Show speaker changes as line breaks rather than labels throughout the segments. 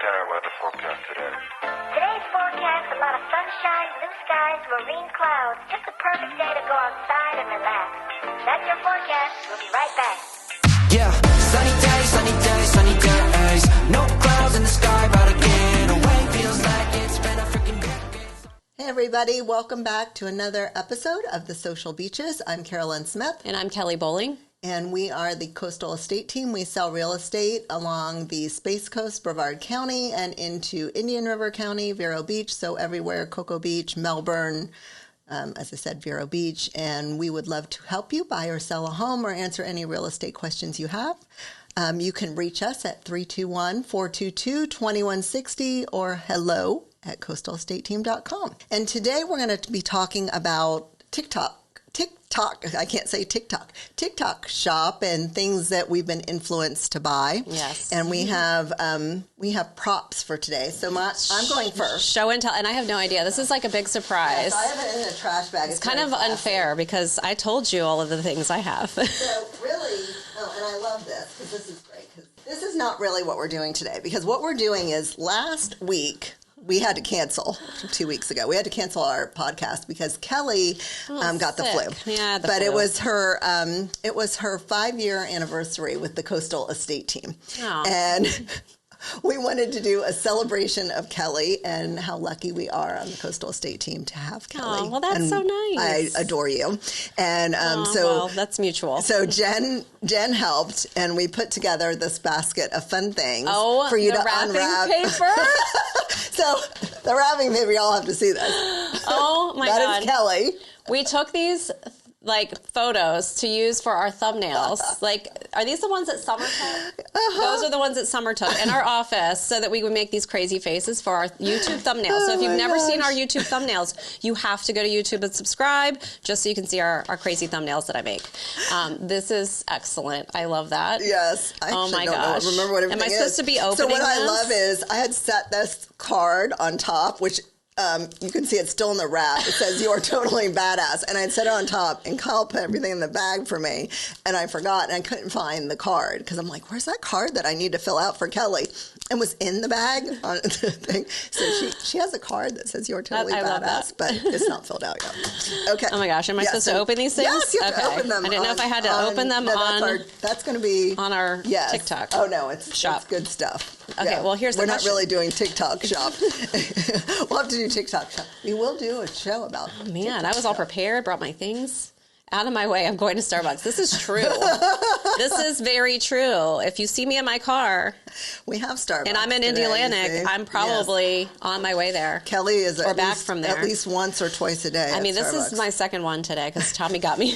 our weather forecast today.
Today's forecast, a lot of sunshine, blue skies, marine clouds. Just the perfect day to go outside and relax. That's your forecast. We'll be right back.
Yeah, sunny days, sunny days, sunny days. No clouds in the sky, but again, away feels like it's been a freaking decade.
Hey everybody, welcome back to another episode of The Social Beaches. I'm Carolyn Smith.
And I'm Kelly Bowling.
And we are the Coastal Estate Team. We sell real estate along the Space Coast, Brevard County, and into Indian River County, Vero Beach, so everywhere, Cocoa Beach, Melbourne, as I said, Vero Beach. And we would love to help you buy or sell a home or answer any real estate questions you have. You can reach us at 321-422-2160 or hello@coastalestateteam.com. And today we're going to be talking about TikTok shop and things that we've been influenced to buy.
Yes.
And we have props for today. So I'm going first.
Show and tell. And I have no idea. This is like a big surprise.
Yes, I have it in a trash bag.
It's kind of unfair because I told you all of the things I have.
So really, and I love this because this is great. Because this is not really what we're doing today. Because what we're doing is last week, we had to cancel 2 weeks ago. We had to cancel our podcast because Kelly got the flu.
Yeah,
but it was her 5-year anniversary with the Coastal Estate Team.
Oh.
And we wanted to do a celebration of Kelly and how lucky we are on the Coastal Estate Team to have Kelly.
Oh, well, that's so nice.
I adore you. And
well, that's mutual.
So Jen helped, and we put together this basket of fun things for you to unwrap.
Paper?
So the wrapping paper, y'all have to see this.
Oh my God.
That is Kelly.
We took these photos to use for our thumbnails. Are these the ones that Summer took? Those are the ones that Summer took in our office so that we would make these crazy faces for our YouTube thumbnails. So if you've never seen our YouTube thumbnails, you have to go to YouTube and subscribe just so you can see our crazy thumbnails that I make. This is excellent. I love that.
Yes. I
oh my
don't
gosh.
remember what everything
Am I supposed to be opening
So what I
this?
love is I had set this card on top, which you can see it's still in the wrap. It says, "You're totally badass." And I'd set it on top, and Kyle put everything in the bag for me. And I forgot, and I couldn't find the card because I'm like, where's that card that I need to fill out for Kelly? And was in the bag on the thing. So she has a card that says, "You're totally badass," but it's not filled out yet. Okay.
Oh my gosh. Am I supposed to open these things?
Yes, you have to open them.
I didn't know if I had to open them
that's going to be
on our TikTok.
Oh, no, it's
shop.
It's good stuff.
Okay,
yeah.
well, here's the
We're
question.
not really doing TikTok shop. We'll have to do TikTok shop. We will do a show about
Man,
TikTok
I was all
shop.
prepared, brought my things. Out of my way, I'm going to Starbucks. This is true. This is very true. If you see me in my car,
we have Starbucks,
and I'm in
today,
I'm probably on my way there.
Kelly is
from there
at least once or twice a day.
I mean, this
Starbucks.
is my second one today because Tommy got me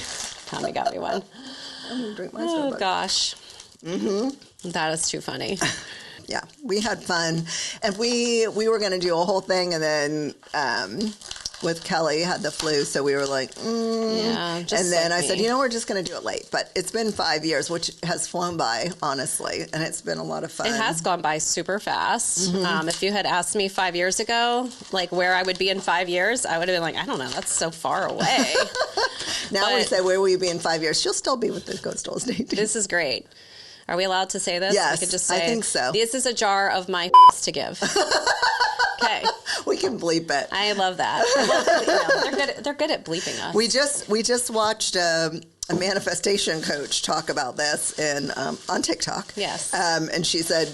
one.
I'm gonna drink my
Oh
Starbucks.
gosh, that is too funny.
Yeah, we had fun, and we were going to do a whole thing, and then with Kelly had the flu, so we were like,
yeah.
And then I said, we're just going to do it late. But it's been 5 years, which has flown by, honestly, and it's been a lot of fun.
It has gone by super fast. If you had asked me 5 years ago, where I would be in 5 years, I would have been like, I don't know, that's so far away.
Now we say, where will you be in 5 years? She'll still be with the Coastal Estate Team.
This is great. Are we allowed to say this?
Yes,
we could just say,
I think so.
This is a jar of my to give. Okay.
We can bleep it.
I love that. They're good at bleeping us.
We just watched a manifestation coach talk about this on TikTok.
Yes.
And she said,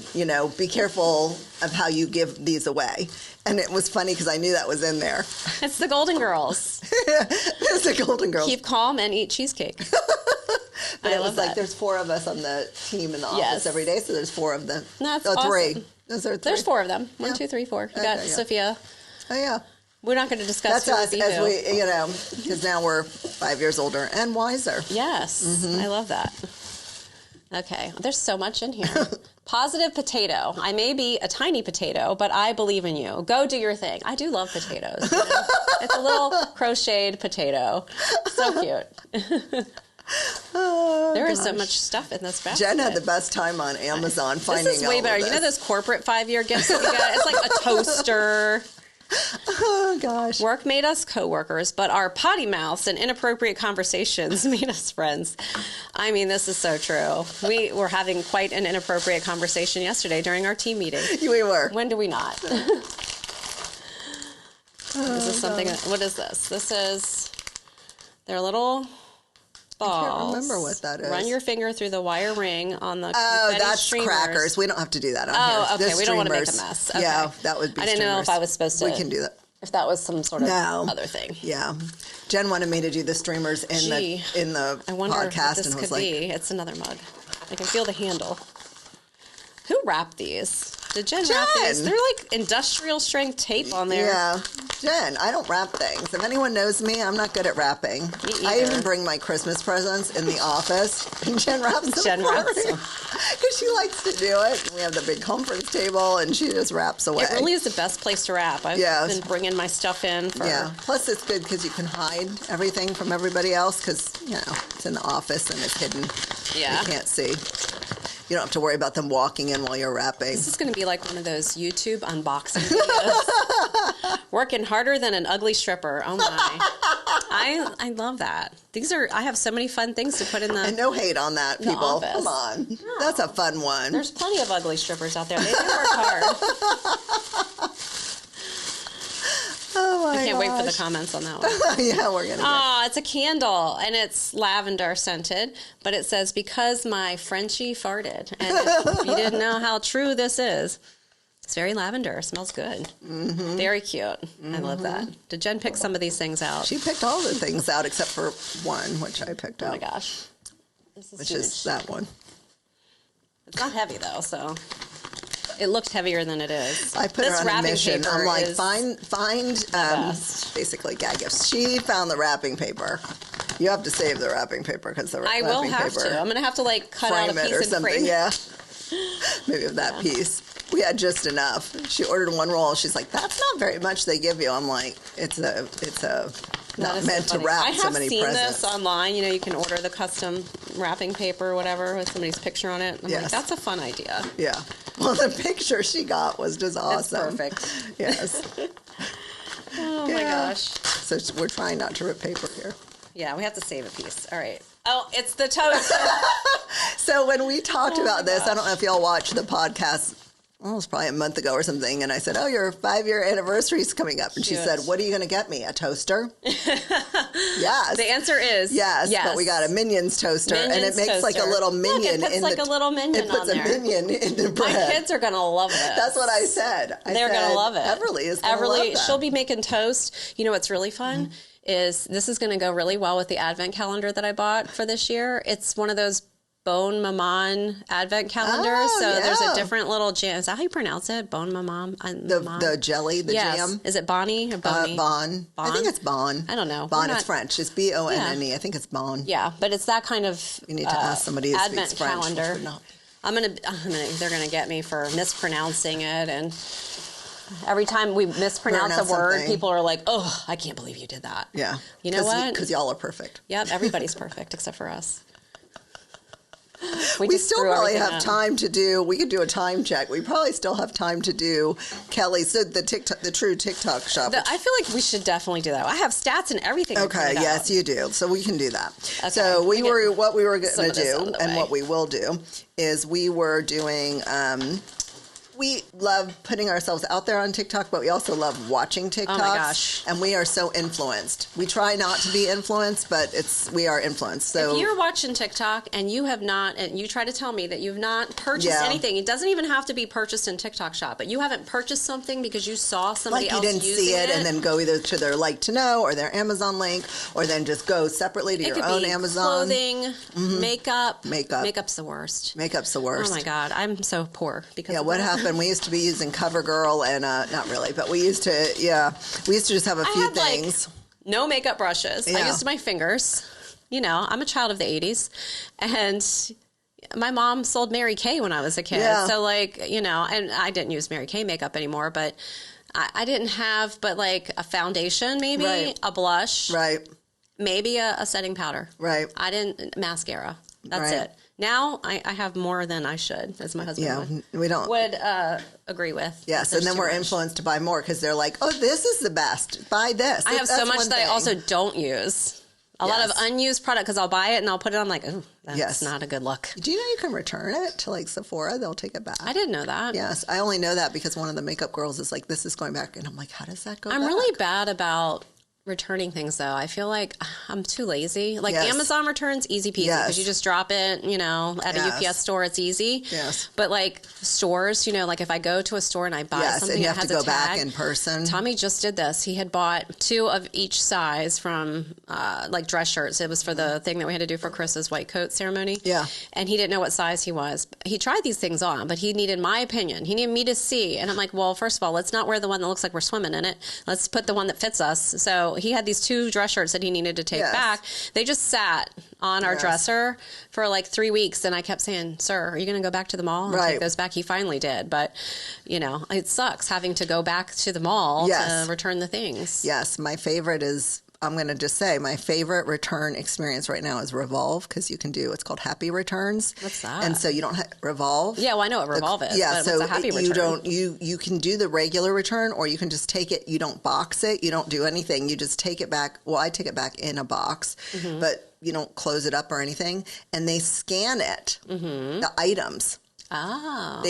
be careful of how you give these away. And it was funny because I knew that was in there.
It's the Golden Girls.
It's the Golden Girls.
Keep calm and eat cheesecake.
But it was
that.
there's 4 of us on the team in the office every day, so there's 4 of them.
No, that's
awesome.
3.
Is there 3?
There's 4 of them. 1, 2, 3, 4. We got Sophia.
Oh, yeah.
We're not going to discuss
That's
who
us,
would be
as we, because now we're 5 years older and wiser.
Yes, I love that. Okay, there's so much in here. Positive potato. I may be a tiny potato, but I believe in you. Go do your thing. I do love potatoes. It's a little crocheted potato. So cute. There is so much stuff in this basket.
Jen had the best time on Amazon finding
This is way better. You know those corporate 5-year gifts that we got? It's like a toaster.
Oh, gosh.
Work made us coworkers, but our potty mouths and inappropriate conversations made us friends. I mean, this is so true. We were having quite an inappropriate conversation yesterday during our team meeting.
We were.
When do we not? Is this something? What is this? This is their little balls.
I can't remember what that is.
Run your finger through the wire ring on the
that's
streamers.
crackers. We don't have to do that on here.
Oh, okay.
This
We don't want to make a
streamers.
mess. Okay.
Yeah, that would be
I didn't know if
streamers.
I was supposed to.
We can do that.
If that was some sort of
No.
other thing.
Yeah. Jen wanted me to do the streamers in the
I wonder
podcast,
what this
and I was
could
like,
be. It's another mug. I can feel the handle. Who wrapped these? Did Jen wrap these? They're like industrial strength tape on there.
yeah. Jen, I don't wrap things. If anyone knows me, I'm not good at wrapping. I even bring my Christmas presents in the office, and Jen wraps them.
Jen wraps them.
Because she likes to do it. And we have the big conference table, and she just wraps away.
It really is the best place to wrap. I've been bringing my stuff in for...
Yeah. Plus, it's good because you can hide everything from everybody else because, it's in the office and it's hidden.
Yeah.
You can't see. You don't have to worry about them walking in while you're wrapping.
This is going to be like one of those YouTube unboxing videos. Working harder than an ugly stripper. Oh, my. I love that. I have so many fun things to put in the...
And no hate on that, people.
office.
Come on. No. That's a fun one.
There's plenty of ugly strippers out there. They do work hard.
Oh, my
I can't wait for the
gosh.
comments on that one.
Yeah, we're going to
Oh, it's a candle, and it's lavender scented, but it says, because my Frenchie farted. And if you didn't know how true this is, it's very lavender. It smells good. Mm-hmm. Very cute. Mm-hmm. I love that. Did Jen pick some of these things out?
She picked all the things out except for one, which I picked out.
Oh, my gosh. This is
Which
huge.
is that one.
It's not heavy, though, so... It looked heavier than it is.
I put
this
her on a
wrapping
mission.
paper
I'm like,
is
find
best.
basically gag gifts. She found the wrapping paper. You have to save the wrapping paper because the
I
wrapping
will
paper.
have to. I'm going to have to, cut out a
frame it or
piece and
something.
frame it.
Yeah. Maybe of that piece. We had just enough. She ordered one roll. She's like, "That's not very much they give you." I'm like, "It's a not
That is
meant
so
to
funny.
wrap
I
so
have
many
seen
presents."
this online. You can order the custom wrapping paper or whatever with somebody's picture on it. I'm like,
Yes.
that's a fun idea.
Yeah. Well, the picture she got was just awesome.
It's perfect.
Yes.
Oh my gosh.
So we're trying not to rip paper here.
Yeah, we have to save a piece. All right. Oh, it's the toaster.
So when we talked
Oh
about
my
this, I don't
gosh.
know if y'all watched the podcast. Well, it was probably a month ago or something, and I said, "Oh, your 5-year anniversary is coming up," and she
Cute.
said, "What are you going to get me? A toaster?" Yes.
The answer is
Yes, but we got a Minions toaster, and it
Minions
makes like a
toaster.
little
Look,
minion
it puts
in
like
the
a little minion
It puts
on
a
there.
minion in the
My
bread.
kids are going to love it.
That's what I said.
They're going to love it.
Everly is going to love that.
She'll be making toast. You know what's really fun is this is going to go really well with the advent calendar that I bought for this year. It's one of those Bone Maman advent calendars.
Oh,
so there's
yeah.
a different little jam. Is that how you pronounce it? Bone Maman?
The jelly, the
yes.
jam.
Is it Bonnie or Bonnie?
Bon. I think it's Bon.
I don't know.
Bon,
We're
it's
not-
French. It's Bonne. I think it's Bon.
Yeah, but it's that kind of
You need to ask somebody who
advent
speaks French.
calendar.
We're not.
They're gonna get me for mispronouncing it, and every time we mispronounce a
Pronounce
word,
something.
people are like, "Oh, I can't believe you did that."
Yeah.
You know what?
Because y'all are perfect.
Yep, everybody's perfect except for us.
We
just
still
screw
probably
everything
have
up.
time to do. We could do a time check. We probably still have time to do Kelly. So the true TikTok shop.
I feel like we should definitely do that. I have stats and everything. I
Okay,
printed out.
yes, you do. So we can do that.
Okay,
So
we get
what we were going
some
to
of this out
do
of the
and
way.
what we will do is we were doing. We love putting ourselves out there on TikTok, but we also love watching TikToks.
Oh my gosh.
And we are so influenced. We try not to be influenced, but we are influenced. So
If you're watching TikTok and you have not, and you try to tell me that you've not purchased
Yeah.
anything, it doesn't even have to be purchased in TikTok shop, but you haven't purchased something because you saw somebody
like you
else
didn't
using
see it and then go either to their like to know or their Amazon link or then just go separately to
it
your
could
own
be
Amazon.
clothing, makeup.
Makeup.
Makeup's the worst.
Makeup's the worst.
Oh my God, I'm so poor because
Yeah,
of
what
that.
happened? We used to be using CoverGirl and not really, but we used to just have a
I
few
had
things.
no makeup brushes. I
Yeah.
used my fingers. You know, I'm a child of the 80s. And my mom sold Mary Kay when I was a kid.
Yeah.
So, and I didn't use Mary Kay makeup anymore, but I didn't have but a foundation, maybe,
Right.
a blush,
Right,
maybe a setting powder.
right.
I didn't, mascara. That's
Right.
it. Now I have more than I should, as my husband would agree with.
Yes, and then we're influenced to buy more because they're like, oh, this is the best. Buy this.
I have so much that I also don't use. A lot of unused product because I'll buy it and I'll put it on like, oh, that's not a good look.
Do you know you can return it to like Sephora? They'll take it back.
I didn't know that.
Yes, I only know that because one of the makeup girls is like, this is going back. And I'm like, how does that go back?
I'm really bad about returning things though. I feel like I'm too lazy. Like Amazon returns, easy peasy because you just drop it, at a UPS store, it's easy.
Yes.
But like stores, like if I go to a store and I buy something
and you
that
have
has
to go
a tag,
back in person.
Tommy just did this. He had bought 2 of each size from like dress shirts. It was for the thing that we had to do for Chris's white coat ceremony.
Yeah.
And he didn't know what size he was. He tried these things on, but he needed my opinion. He needed me to see. And I'm like, well, first of all, let's not wear the one that looks like we're swimming in it. Let's put the one that fits us. So he had these 2 dress shirts that he needed to take back. They just sat on our dresser for like 3 weeks, and I kept saying, sir, are you going to go back to the mall and take those back? He finally did, but it sucks having to go back to the mall to return the things.
Yes, my favorite is, I'm going to just say, my favorite return experience right now is Revolve, because you can do what's called happy returns.
What's that?
And so you don't Revolve.
Yeah, well, I know what Revolve is.
Yeah,
but
so
what's a happy return?
you can do the regular return, or you can just take it. You don't box it. You don't do anything. You just take it back. Well, I take it back in a box, but you don't close it up or anything. And they scan it, the items.
Oh.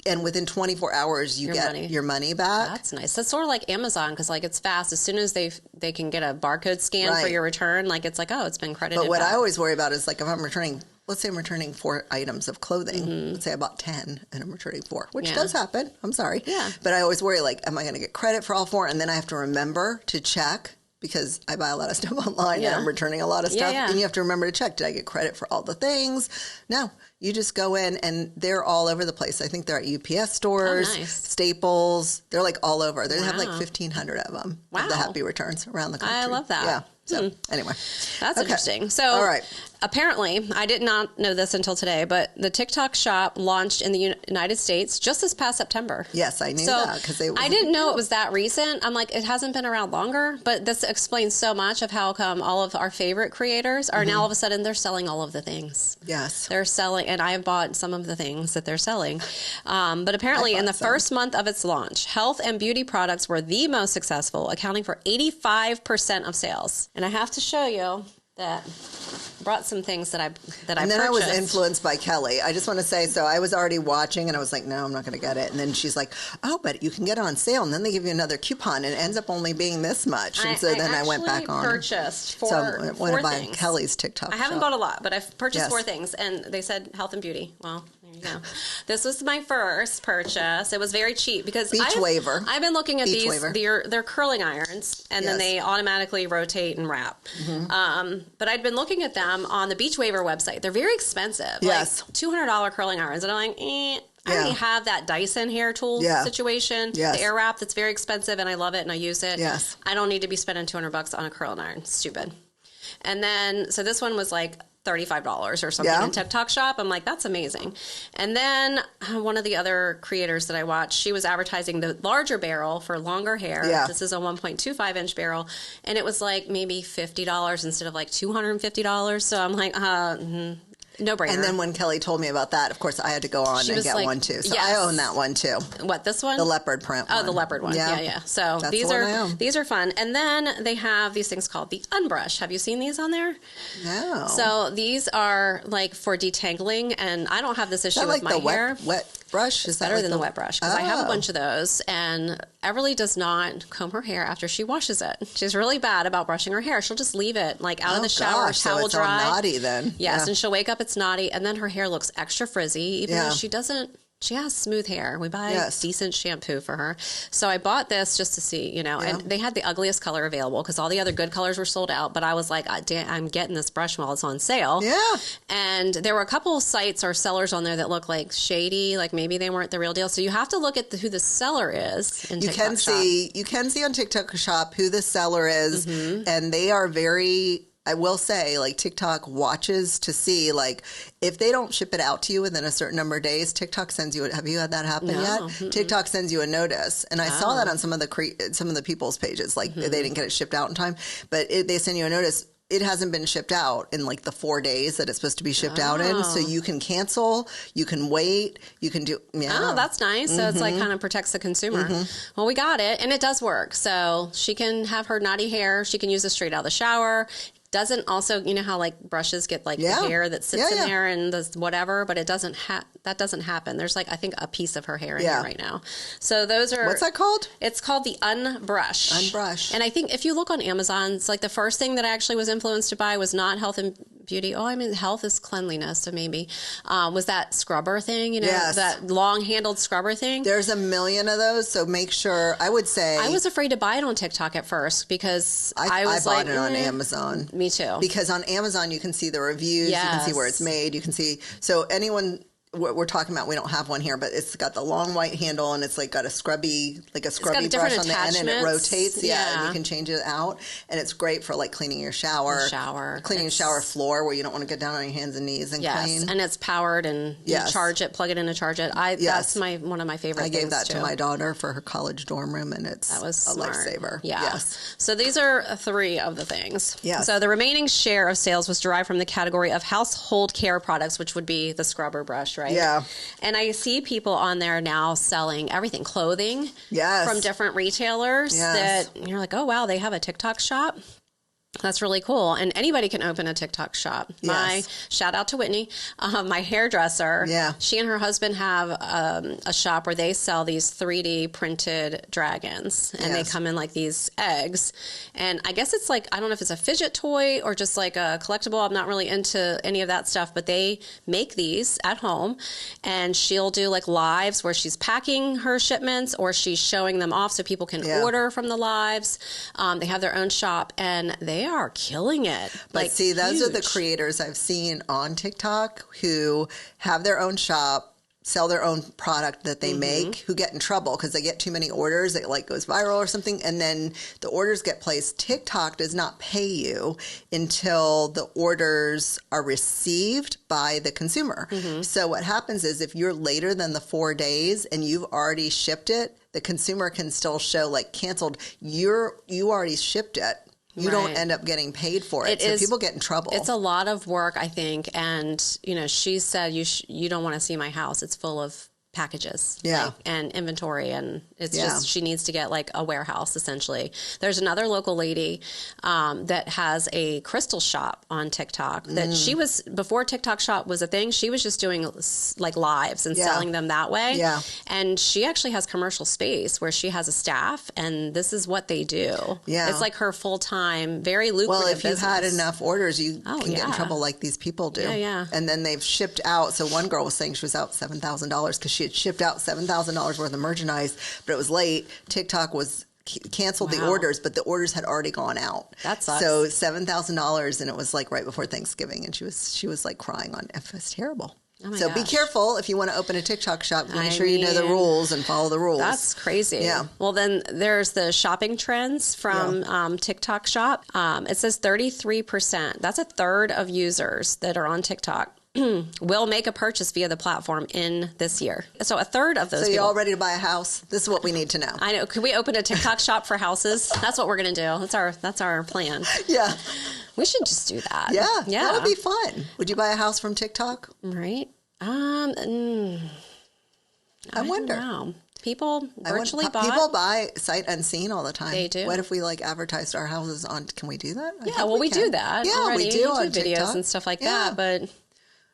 And within 24 hours, you get your money back.
That's nice. That's sort of like Amazon, because like it's fast. As soon as they can get a barcode scan for your return, like it's like, oh, it's been credited.
But what
back.
I always worry about is like if I'm returning, let's say I'm returning 4 items of clothing. Let's say I bought 10 and I'm returning 4, which does happen. I'm sorry.
Yeah.
But I always worry, like, am I going to get credit for all 4? And then I have to remember to check, because I buy a lot of stuff online and I'm returning a lot of stuff. And you have to remember to check, did I get credit for all the things? No. You just go in, and they're all over the place. I think they're at UPS stores, Staples. They're like all over. They have like 1,500 of them. Of the happy returns around the country.
I love that.
Yeah. So anyway,
that's interesting. So
all right.
Apparently, I did not know this until today, but the TikTok shop launched in the United States just this past September.
Yes, I knew that because
I didn't know it was that recent. I'm like, it hasn't been around longer, but this explains so much of how come all of our favorite creators are now all of a sudden they're selling all of the things.
Yes,
they're selling, and I have bought some of the things that they're selling. But apparently, in the first month of its launch, health and beauty products were the most successful, accounting for 85% of sales. And I have to show you that I brought some things that I purchased.
And then I was influenced by Kelly. I just want to say, so I was already watching, and I was like, no, I'm not going to get it. And then she's like, oh, but you can get it on sale, and then they give you another coupon, and it ends up only being this much. And so then I went back on.
I purchased 4
So I want to buy
things.
Kelly's TikTok.
I haven't
shop.
bought a lot, but I've purchased 4 things, and they said health and beauty. Well, there you go. This was my first purchase. It was very cheap because
Beachwaver.
I've been looking at
Beachwaver.
these. They're curling irons, and then they automatically rotate and wrap. But I'd been looking at them on the Beachwaver website. They're very expensive.
Yes.
Like $200 curling irons. And I'm like, I already have that Dyson hair tool situation.
Yes.
The air wrap that's very expensive, and I love it and I use it.
Yes.
I don't need to be spending $200 on a curling iron. Stupid. And then, so this one was like $35 or something in TikTok shop. I'm like, that's amazing. And then one of the other creators that I watched, she was advertising the larger barrel for longer hair.
Yeah.
This is a 1.25 inch barrel. And it was like maybe $50 instead of like $250. So I'm like, no brainer.
And then when Kelly told me about that, of course, I had to go on and get one too. So I own that one too.
What, this one?
The leopard print one.
Oh, the leopard one. Yeah. So
That's
these are fun. And then they have these things called the Unbrush. Have you seen these on there?
No.
So these are like for detangling, and I don't have this issue with my hair.
Wet brush is
better
that
than the wet brush, because I have a bunch of those, and Everly does not comb her hair after she washes it. She's really bad about brushing her hair. She'll just leave it like out of the shower, towel
so
dry.
All naughty then.
Yes, and she'll wake up, it's naughty, and then her hair looks extra frizzy, even though she doesn't. She has smooth hair. We buy decent shampoo for her. So I bought this just to see, and they had the ugliest color available because all the other good colors were sold out. But I was like, I'm getting this brush while it's on sale.
Yeah.
And there were a couple of sites or sellers on there that look like shady, like maybe they weren't the real deal. So you have to look at who the seller is in TikTok Shop.
You can see on TikTok Shop who the seller is, and they are very... I will say, like, TikTok watches to see, like, if they don't ship it out to you within a certain number of days, TikTok sends you. Have you had that happen yet? Mm-mm. TikTok sends you a notice, and I saw that on some of the people's pages. Like, they didn't get it shipped out in time, but they send you a notice. it hasn't been shipped out in like the 4 days that it's supposed to be shipped out in. So you can cancel, you can wait, you can do,
Oh, that's nice. So it's like kind of protects the consumer. Well, we got it. And it does work. So she can have her knotty hair. She can use it straight out of the shower. Doesn't also, you know how like brushes get like the hair that sits in there and does whatever, but it doesn't that doesn't happen. There's like, I think a piece of her hair in here right now. So those are.
What's that called?
It's called the Unbrush.
Unbrush.
And I think if you look on Amazon, it's like the first thing that I actually was influenced to buy was not health and beauty. Oh, I mean, health is cleanliness. So maybe, was that scrubber thing, you know, that long handled scrubber thing.
There's a million of those. So make sure, I would say.
I was afraid to buy it on TikTok at first because I
bought it on Amazon.
Me too.
Because on Amazon, you can see the reviews, you can see where it's made, you can see, so anyone, what we're talking about, we don't have one here, but it's got the long white handle and it's like got a scrubby brush on the end and it rotates. And you can change it out. And it's great for like cleaning your shower. Cleaning your shower floor where you don't want to get down on your hands and knees and clean. And
it's powered and you charge it, plug it in to charge it. That's one of my favorite things.
I gave that to my daughter for her college dorm room and it's a lifesaver.
So these are 3 of the things.
Yes.
So the remaining share of sales was derived from the category of household care products, which would be the scrubber brush, right?
Yeah.
And I see people on there now selling everything, clothing from different retailers that you're like, oh, wow, they have a TikTok shop. That's really cool. And anybody can open a TikTok shop. My shout out to Whitney, my hairdresser. She and her husband have a shop where they sell these 3D printed dragons. And they come in like these eggs. And I guess it's like, I don't know if it's a fidget toy or just like a collectible. I'm not really into any of that stuff. But they make these at home. And she'll do like lives where she's packing her shipments or she's showing them off so people can order from the lives. They have their own shop. And they are killing it.
But like, see, those are the creators I've seen on TikTok who have their own shop, sell their own product that they make, who get in trouble because they get too many orders. It like goes viral or something. And then the orders get placed. TikTok does not pay you until the orders are received by the consumer. So what happens is if you're later than the 4 days and you've already shipped it, the consumer can still show like canceled. You already shipped it. You don't end up getting paid for it. So people get in trouble.
It's a lot of work, I think. And, you know, she said, you don't want to see my house. It's full of packages and inventory. And it's just, she needs to get like a warehouse, essentially. There's another local lady that has a crystal shop on TikTok that she was, before TikTok shop was a thing, she was just doing like lives and selling them that way. And she actually has commercial space where she has a staff and this is what they do. It's like her full-time, very lucrative
Well, if you
business.
had enough orders, you can get in trouble like these people do. And then they've shipped out. So one girl was saying she was out $7,000 because she had shipped out $7,000 worth of merchandise, but it was late. TikTok was canceled the orders, but the orders had already gone out.
That sucks.
So $7,000, and it was like right before Thanksgiving, and she was like crying on it. It's terrible.
Oh
so be careful if you want to open a TikTok shop. Make sure you know the rules and follow the rules.
That's crazy. Well, then there's the shopping trends from TikTok shop. It says 33%. That's a third of users that are on TikTok will make a purchase via the platform in this year. So a third of those
So
people.
you all ready to buy a house? This is what we need to know.
I know. Could we open a TikTok shop for houses? That's what we're going to do. That's our plan.
Yeah.
We should just do that.
Yeah. That would be fun. Would you buy a house from TikTok?
Right.
I wonder.
Don't know. People virtually buy.
People buy sight unseen all the time.
They do.
What if we like advertised our houses on? Can we do that?
Yeah. Well, we do that.
Yeah,
already.
we do on
videos
TikTok.
and stuff like that. But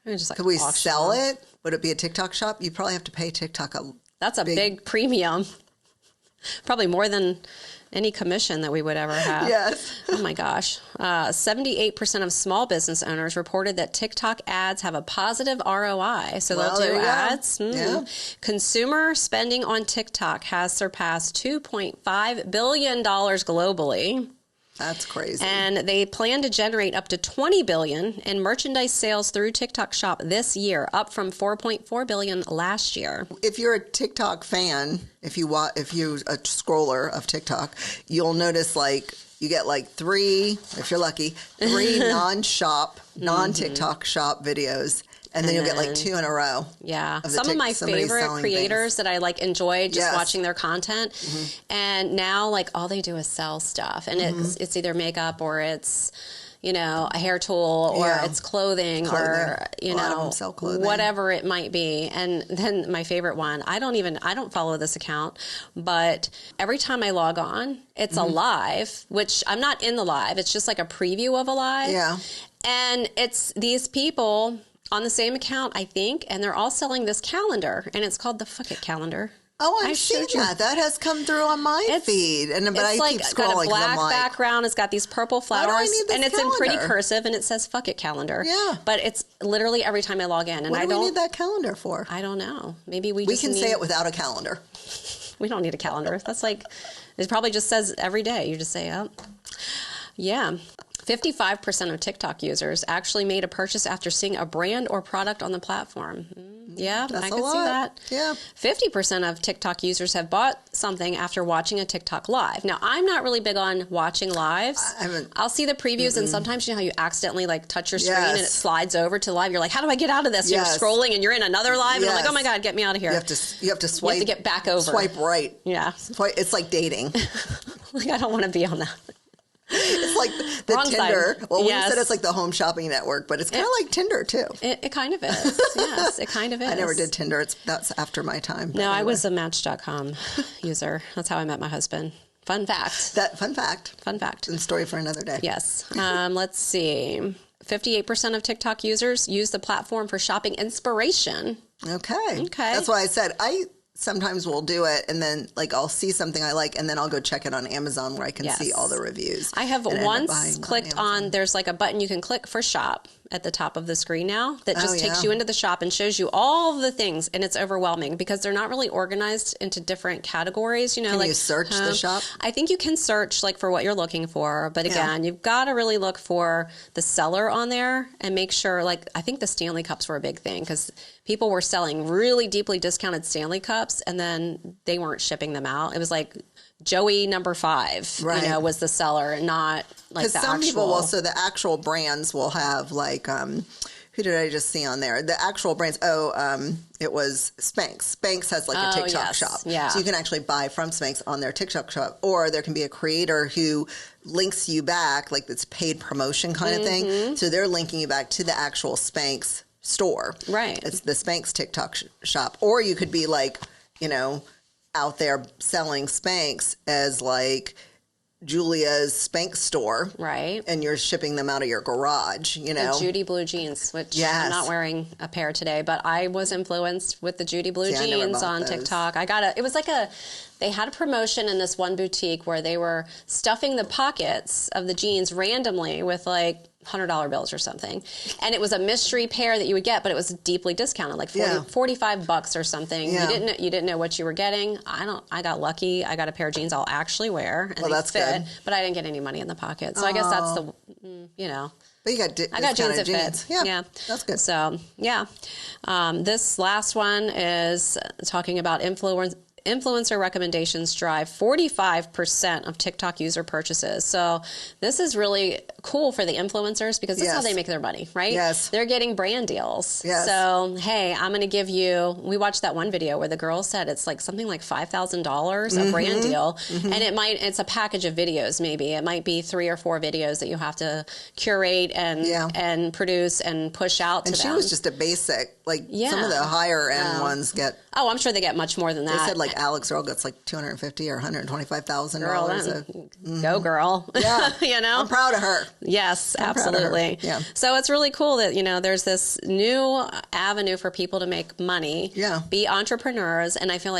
just like
could we sell it? Would it be a TikTok shop? You probably have to pay TikTok
That's a big premium. Probably more than any commission that we would ever have.
Yes.
Oh my gosh. 78% of small business owners reported that TikTok ads have a positive ROI. So they'll do ads. Consumer spending on TikTok has surpassed $2.5 billion globally.
That's crazy.
And they plan to generate up to $20 billion in merchandise sales through TikTok Shop this year, up from $4.4 billion last year.
If you're a TikTok fan, if you're a scroller of TikTok, you'll notice like you get like 3, if you're lucky, 3 non-TikTok shop videos. And then you'll get like 2 in a row.
Yeah. Some of my favorite creators that I like enjoy just watching their content. And now like all they do is sell stuff. And it's either makeup or it's, a hair tool or it's clothing. Or,
A lot of them sell clothing.
whatever it might be. And then my favorite one, I don't follow this account, but every time I log on, it's a live, which I'm not in the live. It's just like a preview of a live.
Yeah.
And it's these people on the same account, I think, and they're all selling this calendar, and it's called the Fuck It calendar.
Oh, I've seen that. That has come through on my feed, but I keep scrolling. It's got a black
background. It's got these purple flowers, and it's
calendar?
in pretty cursive, and it says "Fuck It" calendar.
Yeah,
but it's literally every time I log in, and
what do we need that calendar for?
I don't know. Maybe we
can say it without a calendar.
We don't need a calendar. That's like it probably just says every day. You just say, "Oh, yeah." 55% of TikTok users actually made a purchase after seeing a brand or product on the platform. Yeah, I can see that.
Yeah.
50% of TikTok users have bought something after watching a TikTok live. Now, I'm not really big on watching lives. I'll see the previews, and sometimes you know how you accidentally touch your screen and it slides over to live. You're like, how do I get out of this?
Yes.
You're scrolling and you're in another live, and I'm like, oh my God, get me out of here.
You have to swipe.
You have to get back over.
Swipe right.
Yeah.
It's like dating.
I don't want to be on that.
It's like the
Wrong
Tinder.
side.
Well, we said it's like the home shopping network, but it's kind of like Tinder too.
It kind of is. Yes, it kind of is.
I never did Tinder. That's after my time.
No, anyway. I was a Match.com user. That's how I met my husband. Fun fact.
Fun fact. And story for another day.
Yes. Let's see. 58% of TikTok users use the platform for shopping inspiration.
Okay. That's why I said sometimes we'll do it, and then I'll see something I like, and then I'll go check it on Amazon where I can see all the reviews.
I have once clicked on, there's a button you can click for shop at the top of the screen now that just takes you into the shop and shows you all the things, and it's overwhelming because they're not really organized into different categories. Can
you search the shop?
I think you can search for what you're looking for, but again, you've got to really look for the seller on there and make sure. I think the Stanley Cups were a big thing because people were selling really deeply discounted Stanley Cups, and then they weren't shipping them out. It was Joey number 5, was the seller, and not the actual. Because some people will,
so the actual brands will have who did I just see on there? The actual brands. It was Spanx. Spanx has a TikTok shop.
Yeah.
So you can actually buy from Spanx on their TikTok shop, or there can be a creator who links you back, it's paid promotion kind of thing. So they're linking you back to the actual Spanx store.
Right.
It's the Spanx TikTok shop. Or you could be out there selling Spanx as Julia's Spanx store.
Right.
And you're shipping them out of your garage,
The Judy blue jeans, which I'm not wearing a pair today, but I was influenced with the Judy blue jeans on TikTok. They had a promotion in this one boutique where they were stuffing the pockets of the jeans randomly with $100 bills or something. And it was a mystery pair that you would get, but it was deeply discounted, $45 or something. Yeah. You didn't know what you were getting. I got lucky. I got a pair of jeans I'll actually wear, and they fit, good. But I didn't get any money in the pocket. So I guess that's the,
But you got
I got jeans that fit.
Yeah, that's good.
So, yeah. This last one is talking about influencer recommendations drive 45% of TikTok user purchases. So this is really cool for the influencers because this is how they make their money, right?
Yes.
They're getting brand deals.
Yes.
So, hey, I'm going to give you, we watched that one video where the girl said it's something like $5,000 a brand deal. And it's a package of videos maybe. It might be 3 or 4 videos that you have to curate and produce and push out to them.
And she was just a basic, some of the higher end ones get.
Oh, I'm sure they get much more than that.
They said Alex Earl gets $250,000 or $125,000.
Go girl.
Yeah.
I'm
proud of her.
Yes, absolutely.
Yeah.
So it's really cool that, there's this new avenue for people to make money.
Yeah.
Be entrepreneurs. And I feel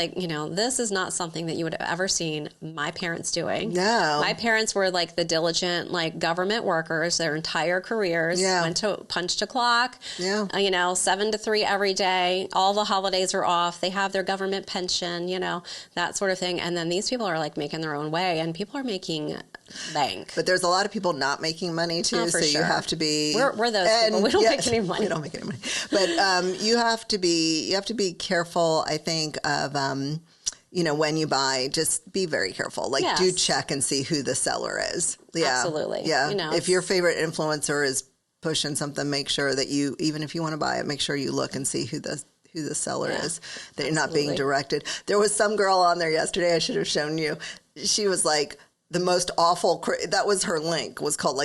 this is not something that you would have ever seen my parents doing.
No.
My parents were the diligent, government workers their entire careers.
Yeah.
Went to punched a clock.
Yeah.
7 to 3 every day. All the holidays are off. They have their government pension, that sort of thing. And then these people are making their own way, and people are making bank.
But there's a lot of people not making money too, so you have to be.
We're those people. We don't make any money.
We don't make any money. But you have to be careful. I think of when you buy, just be very careful. Do check and see who the seller is. Yeah,
absolutely.
Yeah, if your favorite influencer is pushing something, make sure that even if you want to buy it, make sure you look and see who the seller is, that you're not being directed. There was some girl on there yesterday, I should have shown you. She was the most awful, that was her link, was called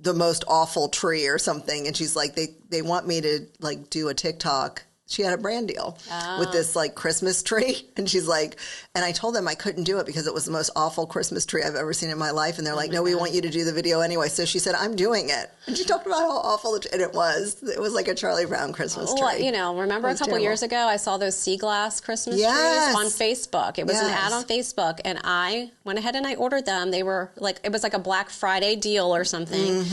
the most awful tree or something. And she's like, they want me to like do a TikTok. She had a brand deal with this like Christmas tree. And she's like, and I told them I couldn't do it because it was the most awful Christmas tree I've ever seen in my life. And they're like, no, we want you to do the video anyway. So she said, I'm doing it. And she talked about how awful and it was. It was like a Charlie Brown Christmas tree.
Well, you know, remember a couple years ago, I saw those sea glass Christmas trees on Facebook. It was an ad on Facebook, and I went ahead and I ordered them. They were like, it was like a Black Friday deal or something.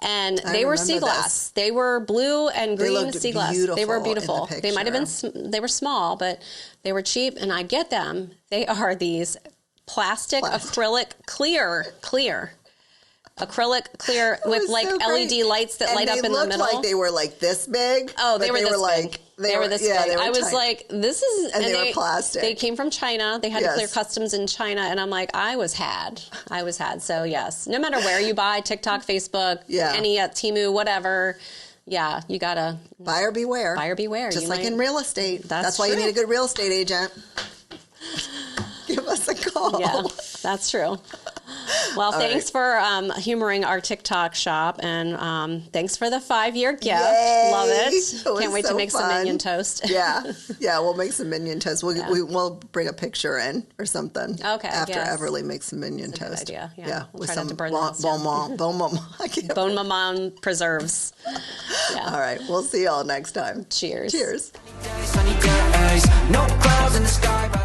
And they were sea glass. They were blue and green sea glass. They were beautiful. They might have been, they were small, but they were cheap, and I get them. They are these acrylic clear with like LED lights that light up in the middle.
They looked like they were like this big.
Oh, they were this big. They were this big. I was
tiny.
like, this is...
And they were plastic.
They came from China. They had to clear customs in China. And I'm like, I was had. So yes, no matter where you buy, TikTok, Facebook, any Temu, whatever... Yeah, you gotta...
Buyer beware.
Buyer beware.
Just like in real estate. That's why
true.
you need a good real estate agent. Give us a call.
Yeah, that's true. Well, thanks for humoring our TikTok shop, and thanks for the 5-year gift.
Yay.
Love it. Can't wait to make
fun.
some minion toast.
Yeah, we'll make some minion toast. We'll bring a picture in or something.
Okay.
After Everly makes some minion
That's a
toast.
good idea.
Yeah.
We'll
with
try
some
not to burn
bon
maman preserves. Yeah.
All right. We'll see y'all next time.
Cheers.
Cheers.
Sunny days, no clouds in the sky.